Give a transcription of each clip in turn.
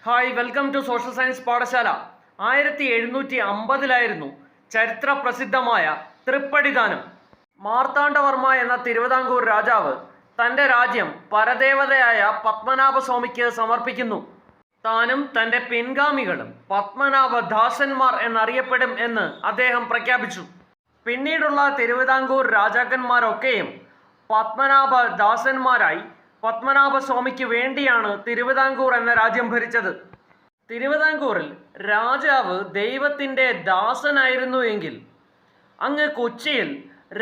Hi, welcome to social science പാഠശാല. 1750 ചരിത്ര പ്രസിദ്ധമായ തൃപ്പടിദാനം. മാർത്താണ്ഡവർമ്മ എന്ന തിരുവിതാംകൂർ രാജാവ് തൻ്റെ രാജ്യം പരദേവതയായ പത്മനാഭസ്വാമിക്ക് സമർപ്പിക്കുന്നു. താനും തൻ്റെ പിൻഗാമികളും പത്മനാഭദാസന്മാർ എന്നറിയപ്പെടും എന്ന് അദ്ദേഹം പ്രഖ്യാപിച്ചു. പിന്നീടുള്ള തിരുവിതാംകൂർ രാജാക്കന്മാരൊക്കെയും പത്മനാഭദാസന്മാരായി. പത്മനാഭസ്വാമിക്ക് വേണ്ടിയാണ് തിരുവിതാംകൂർ എന്ന രാജ്യം ഭരിച്ചത്. തിരുവിതാംകൂറിൽ രാജാവ് ദൈവത്തിൻ്റെ ദാസനായിരുന്നു എങ്കിൽ അങ്ങ് കൊച്ചിയിൽ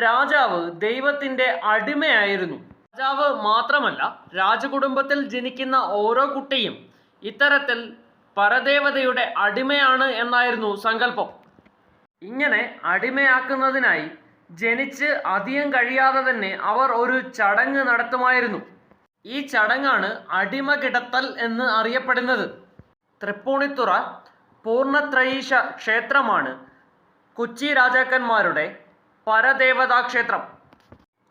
രാജാവ് ദൈവത്തിൻ്റെ അടിമയായിരുന്നു. രാജാവ് മാത്രമല്ല, രാജകുടുംബത്തിൽ ജനിക്കുന്ന ഓരോ കുട്ടിയും ഇത്തരത്തിൽ പരദേവതയുടെ അടിമയാണ് എന്നായിരുന്നു സങ്കല്പം. ഇങ്ങനെ അടിമയാക്കുന്നതിനായി ജനിച്ച് അധികം കഴിയാതെ തന്നെ അവർ ഒരു ചടങ്ങ് നടത്തുമായിരുന്നു. ഈ ചടങ്ങാണ് അടിമകിടത്തൽ എന്ന് അറിയപ്പെടുന്നത്. തൃപ്പൂണിത്തുറ പൂർണ്ണത്രയീശ ക്ഷേത്രമാണ് കൊച്ചി രാജാക്കന്മാരുടെ പരദേവതാ ക്ഷേത്രം.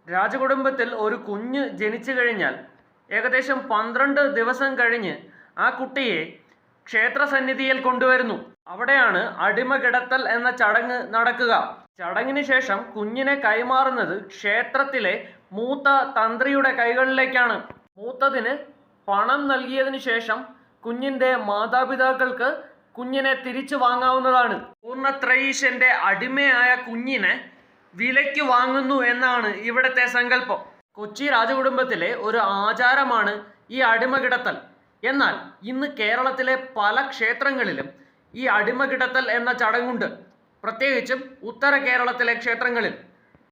രാജകുടുംബത്തിൽ ഒരു കുഞ്ഞ് ജനിച്ചു കഴിഞ്ഞാൽ ഏകദേശം 12 ദിവസം കഴിഞ്ഞ് ആ കുട്ടിയെ ക്ഷേത്രസന്നിധിയിൽ കൊണ്ടുവരുന്നു. അവിടെയാണ് അടിമകിടത്തൽ എന്ന ചടങ്ങ് നടക്കുക. ചടങ്ങിന് ശേഷം കുഞ്ഞിനെ കൈമാറുന്നത് ക്ഷേത്രത്തിലെ മൂത്ത തന്ത്രിയുടെ കൈകളിലേക്കാണ്. മൂത്തതിന് പണം നൽകിയതിനു ശേഷം കുഞ്ഞിൻ്റെ മാതാപിതാക്കൾക്ക് കുഞ്ഞിനെ തിരിച്ചു വാങ്ങാവുന്നതാണ്. പൂർണ്ണത്രയീശന്റെ അടിമയായ കുഞ്ഞിനെ വിലയ്ക്ക് വാങ്ങുന്നു എന്നാണ് ഇവിടുത്തെ സങ്കല്പം. കൊച്ചി രാജകുടുംബത്തിലെ ഒരു ആചാരമാണ് ഈ അടിമകിടത്തൽ. എന്നാൽ ഇന്ന് കേരളത്തിലെ പല ക്ഷേത്രങ്ങളിലും ഈ അടിമകിടത്തൽ എന്ന ചടങ്ങുണ്ട്, പ്രത്യേകിച്ചും ഉത്തര കേരളത്തിലെ ക്ഷേത്രങ്ങളിൽ.